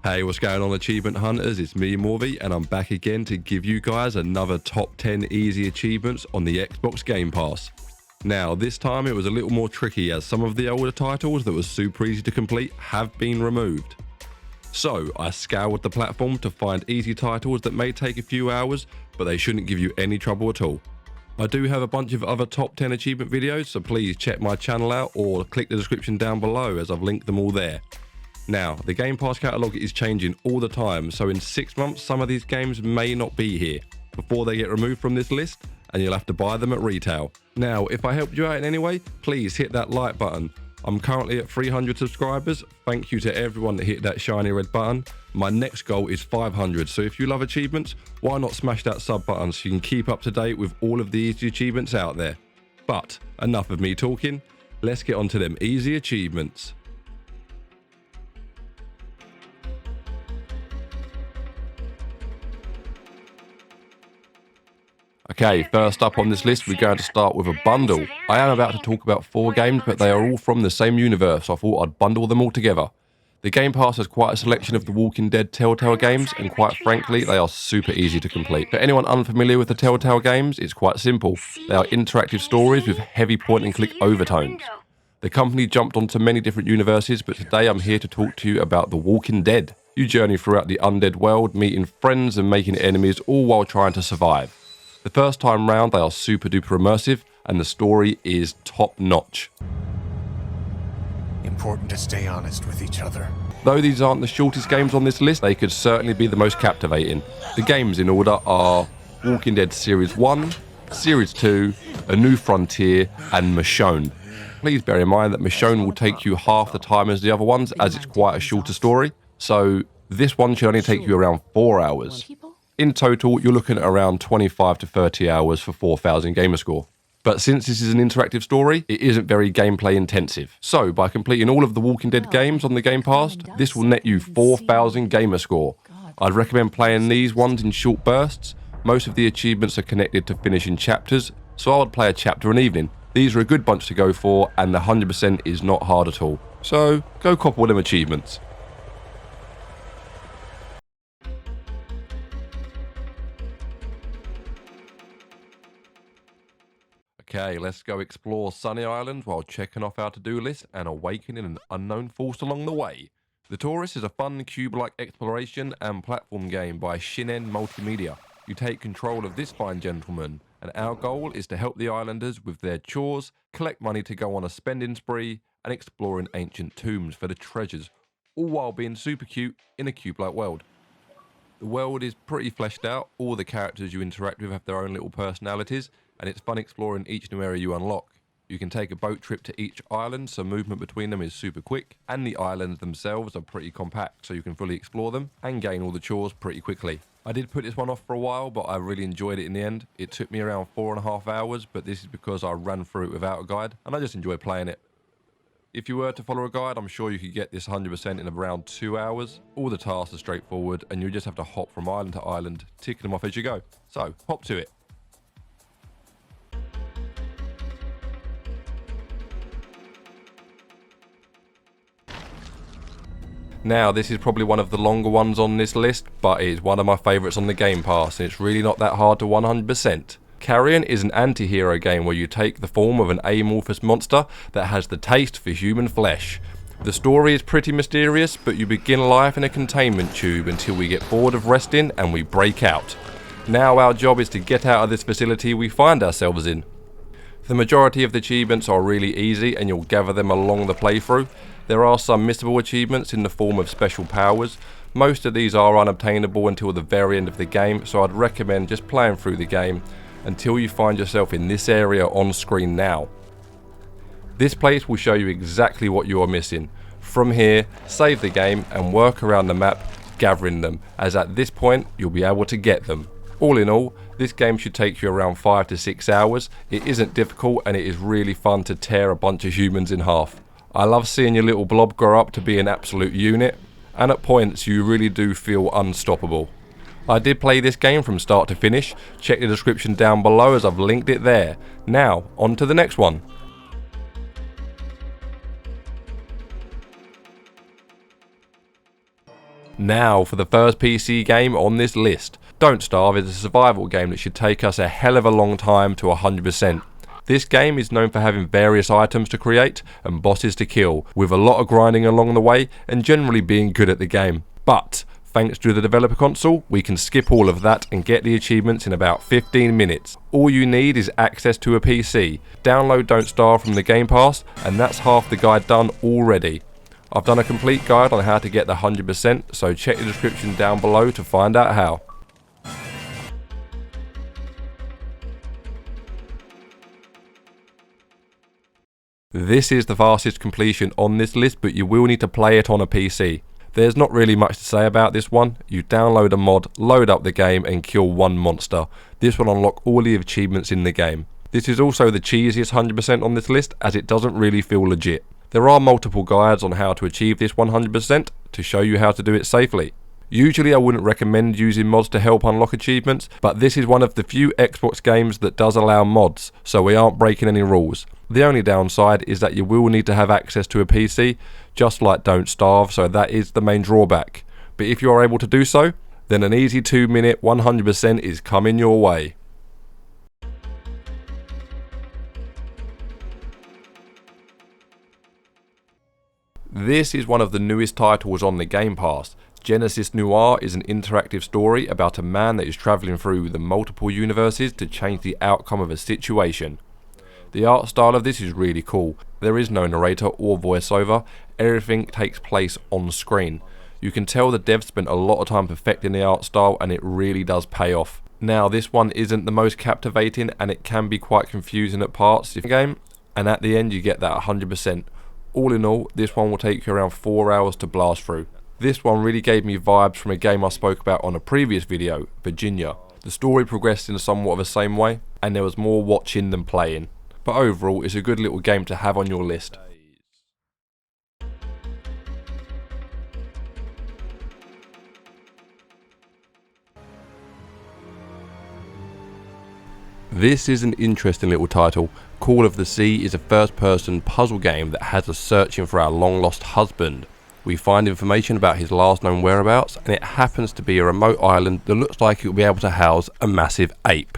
Hey, what's going on, achievement hunters? It's me, Morvi, and I'm back again to give you guys another top 10 easy achievements on the Xbox Game Pass. Now, this time it was a little more tricky as some of the older titles that were super easy to complete have been removed. So, I scoured the platform to find easy titles that may take a few hours, but they shouldn't give you any trouble at all. I do have a bunch of other top 10 achievement videos, so please check my channel out or click the description down below as I've linked them all there. Now, the Game Pass catalogue is changing all the time, so in 6 months some of these games may not be here before they get removed from this list, and you'll have to buy them at retail. Now, if I helped you out in any way, please hit that like button. I'm currently at 300 subscribers. Thank you to everyone that hit that shiny red button. My next goal is 500, so if you love achievements, why not smash that sub button so you can keep up to date with all of the easy achievements out there. But enough of me talking, let's get on to them easy achievements. Okay, first up on this list, we're going to start with a bundle. I am about to talk about 4 games, but they are all from the same universe, so I thought I'd bundle them all together. The Game Pass has quite a selection of the Walking Dead Telltale games, and quite frankly, they are super easy to complete. For anyone unfamiliar with the Telltale games, it's quite simple. They are interactive stories with heavy point-and-click overtones. The company jumped onto many different universes, but today I'm here to talk to you about The Walking Dead. You journey throughout the undead world, meeting friends and making enemies, all while trying to survive. The first time round, they are super duper immersive, and the story is top notch. Important to stay honest with each other. Though these aren't the shortest games on this list, they could certainly be the most captivating. The games in order are Walking Dead Series 1, Series 2, A New Frontier, and Michonne. Please bear in mind that Michonne will take you half the time as the other ones, as it's quite a shorter story, so this one should only take you around 4 hours. In total, you're looking at around 25 to 30 hours for 4,000 gamer score. But since this is an interactive story, it isn't very gameplay intensive. So, by completing all of the Walking Dead games on the Game Pass, this will net you 4,000 gamer score. I'd recommend playing these ones in short bursts. Most of the achievements are connected to finishing chapters, so I would play a chapter an evening. These are a good bunch to go for, and the 100% is not hard at all. So, go cop all them achievements. Okay, let's go explore Sunny Island while checking off our to-do list and awakening an unknown force along the way. The Tourist is a fun cube-like exploration and platform game by Shinen Multimedia. You take control of this fine gentleman, and our goal is to help the islanders with their chores, collect money to go on a spending spree, and exploring ancient tombs for the treasures, all while being super cute in a cube-like world. The world is pretty fleshed out, all the characters you interact with have their own little personalities, and it's fun exploring each new area you unlock. You can take a boat trip to each island, so movement between them is super quick, and the islands themselves are pretty compact, so you can fully explore them and gain all the chores pretty quickly. I did put this one off for a while, but I really enjoyed it in the end. It took me around 4.5 hours, but this is because I ran through it without a guide, and I just enjoy playing it. If you were to follow a guide, I'm sure you could get this 100% in around 2 hours. All the tasks are straightforward, and you just have to hop from island to island, ticking them off as you go. So, hop to it. Now, this is probably one of the longer ones on this list, but it is one of my favourites on the Game Pass, and it's really not that hard to 100%. Carrion is an anti-hero game where you take the form of an amorphous monster that has the taste for human flesh. The story is pretty mysterious, but you begin life in a containment tube until we get bored of resting and we break out. Now our job is to get out of this facility we find ourselves in. The majority of the achievements are really easy and you'll gather them along the playthrough. There are some missable achievements in the form of special powers. Most of these are unobtainable until the very end of the game, so I'd recommend just playing through the game until you find yourself in this area on screen now. This place will show you exactly what you are missing. From here, save the game and work around the map gathering them, as at this point you'll be able to get them. All in all, this game should take you around 5 to 6 hours. It isn't difficult and it is really fun to tear a bunch of humans in half. I love seeing your little blob grow up to be an absolute unit, and at points you really do feel unstoppable. I did play this game from start to finish. Check the description down below as I've linked it there. Now, on to the next one. Now for the first PC game on this list. Don't Starve is a survival game that should take us a hell of a long time to 100%. This game is known for having various items to create and bosses to kill, with a lot of grinding along the way and generally being good at the game. But thanks to the developer console, we can skip all of that and get the achievements in about 15 minutes. All you need is access to a PC. Download Don't Starve from the Game Pass, and that's half the guide done already. I've done a complete guide on how to get the 100%, so check the description down below to find out how. This is the fastest completion on this list, but you will need to play it on a PC. There's not really much to say about this one. You download a mod, load up the game and kill one monster. This will unlock all the achievements in the game. This is also the cheesiest 100% on this list, as it doesn't really feel legit. There are multiple guides on how to achieve this 100% to show you how to do it safely. Usually I wouldn't recommend using mods to help unlock achievements, but this is one of the few Xbox games that does allow mods, so we aren't breaking any rules. The only downside is that you will need to have access to a PC, just like Don't Starve, so that is the main drawback. But if you are able to do so, then an easy 2-minute 100% is coming your way. This is one of the newest titles on the Game Pass. Genesis Noir is an interactive story about a man that is travelling through the multiple universes to change the outcome of a situation. The art style of this is really cool. There is no narrator or voiceover, everything takes place on screen. You can tell the devs spent a lot of time perfecting the art style, and it really does pay off. Now this one isn't the most captivating and it can be quite confusing at parts of the game, and at the end you get that 100%. All in all, this one will take you around 4 hours to blast through. This one really gave me vibes from a game I spoke about on a previous video, Virginia. The story progressed in somewhat of the same way, and there was more watching than playing. But overall, it's a good little game to have on your list. This is an interesting little title. Call of the Sea is a first-person puzzle game that has us searching for our long-lost husband. We find information about his last known whereabouts, and it happens to be a remote island that looks like it will be able to house a massive ape.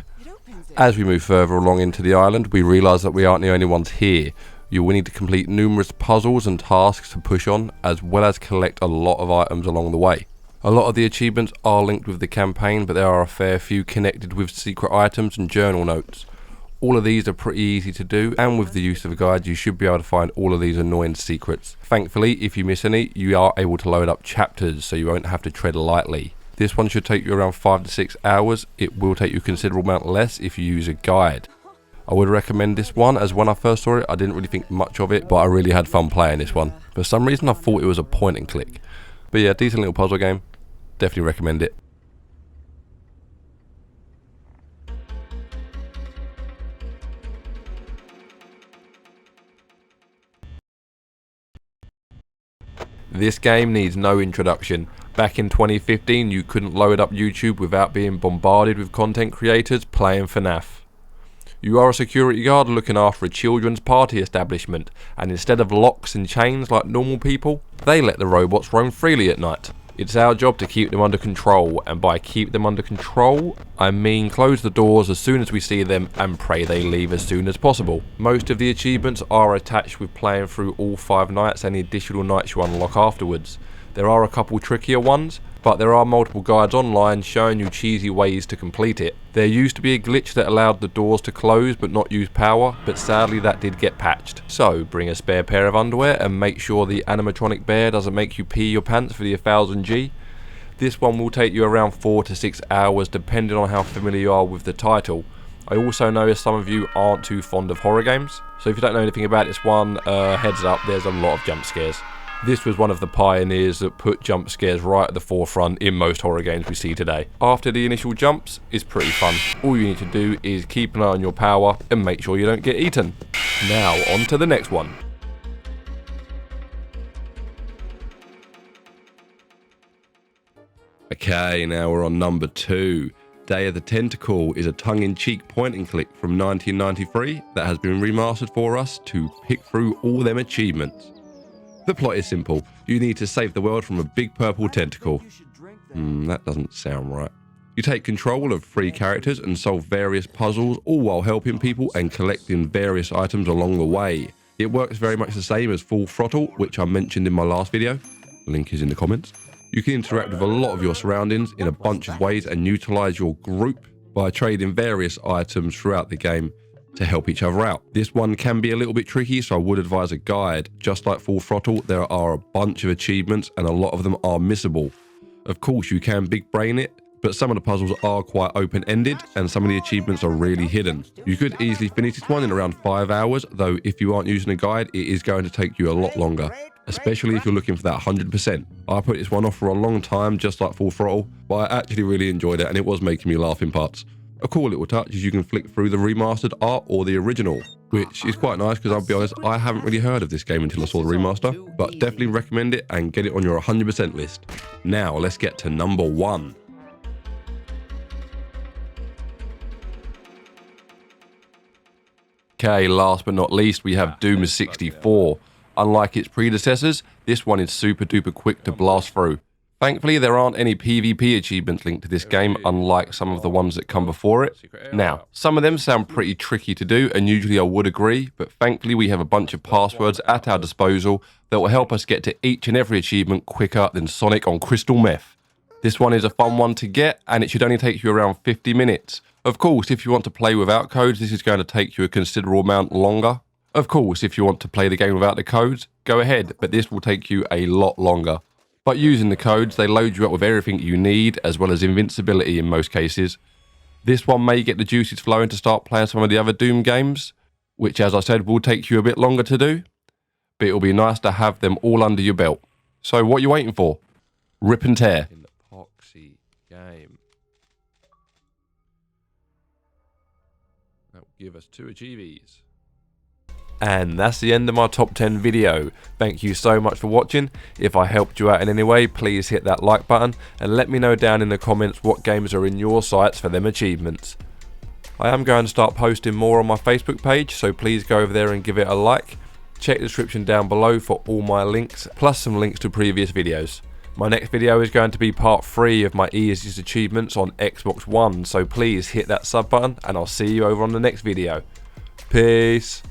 As we move further along into the island, we realise that we aren't the only ones here. You will need to complete numerous puzzles and tasks to push on, as well as collect a lot of items along the way. A lot of the achievements are linked with the campaign, but there are a fair few connected with secret items and journal notes. All of these are pretty easy to do, and with the use of a guide you should be able to find all of these annoying secrets. Thankfully, if you miss any, you are able to load up chapters, so you won't have to tread lightly. This one should take you around 5 to 6 hours. It will take you a considerable amount less if you use a guide. I would recommend this one, as when I first saw it I didn't really think much of it, but I really had fun playing this one. For some reason I thought it was a point and click. But yeah, decent little puzzle game. Definitely recommend it. This game needs no introduction. Back in 2015 you couldn't load up YouTube without being bombarded with content creators playing FNAF. You are a security guard looking after a children's party establishment, and instead of locks and chains like normal people, they let the robots roam freely at night. It's our job to keep them under control, and by keep them under control, I mean close the doors as soon as we see them and pray they leave as soon as possible. Most of the achievements are attached with playing through all 5 nights and the additional nights you unlock afterwards. There are a couple trickier ones, but there are multiple guides online showing you cheesy ways to complete it. There used to be a glitch that allowed the doors to close but not use power, but sadly that did get patched. So bring a spare pair of underwear and make sure the animatronic bear doesn't make you pee your pants for the 1000G. This one will take you around 4 to 6 hours depending on how familiar you are with the title. I also know some of you aren't too fond of horror games, so if you don't know anything about this one, heads up, there's a lot of jump scares. This was one of the pioneers that put jump scares right at the forefront in most horror games we see today. After the initial jumps, it's pretty fun. All you need to do is keep an eye on your power and make sure you don't get eaten. Now on to the next one. Okay, now we're on number 2. Day of the Tentacle is a tongue-in-cheek point-and-click from 1993 that has been remastered for us to pick through all them achievements. The plot is simple. You need to save the world from a big purple tentacle. That doesn't sound right. You take control of 3 characters and solve various puzzles, all while helping people and collecting various items along the way. It works very much the same as Full Throttle, which I mentioned in my last video. The link is in the comments. You can interact with a lot of your surroundings in a bunch of ways and utilise your group by trading various items throughout the game to help each other out. This one can be a little bit tricky, so I would advise a guide. Just like Full Throttle, there are a bunch of achievements and a lot of them are missable. Of course, you can big brain it, but some of the puzzles are quite open-ended and some of the achievements are really hidden. You could easily finish this one in around 5 hours, though if you aren't using a guide, it is going to take you a lot longer, especially if you're looking for that 100%. I put this one off for a long time, just like Full Throttle, but I actually really enjoyed it and it was making me laugh in parts. A cool little touch is you can flick through the remastered art or the original, which is quite nice because I'll be honest, I haven't really heard of this game until I saw the remaster, but definitely recommend it and get it on your 100% list. Now let's get to number 1. Okay, last but not least, we have Doom 64. Unlike its predecessors, this one is super duper quick to blast through. Thankfully, there aren't any PvP achievements linked to this game, unlike some of the ones that come before it. Now, some of them sound pretty tricky to do, and usually I would agree, but thankfully we have a bunch of passwords at our disposal that will help us get to each and every achievement quicker than Sonic on crystal meth. This one is a fun one to get, and it should only take you around 50 minutes. Of course, if you want to play without codes, this is going to take you a considerable amount longer. Of course, if you want to play the game without the codes, go ahead, but this will take you a lot longer. But using the codes, they load you up with everything you need, as well as invincibility in most cases. This one may get the juices flowing to start playing some of the other Doom games, which as I said will take you a bit longer to do, but it'll be nice to have them all under your belt. So what are you waiting for? Rip and tear. In the Poxy game. That will give us 2 achievies. And that's the end of my top 10 video. Thank you so much for watching. If I helped you out in any way, please hit that like button and let me know down in the comments what games are in your sights for them achievements. I am going to start posting more on my Facebook page, so please go over there and give it a like. Check the description down below for all my links, plus some links to previous videos. My next video is going to be part 3 of my easiest achievements on Xbox One, so please hit that sub button and I'll see you over on the next video. Peace.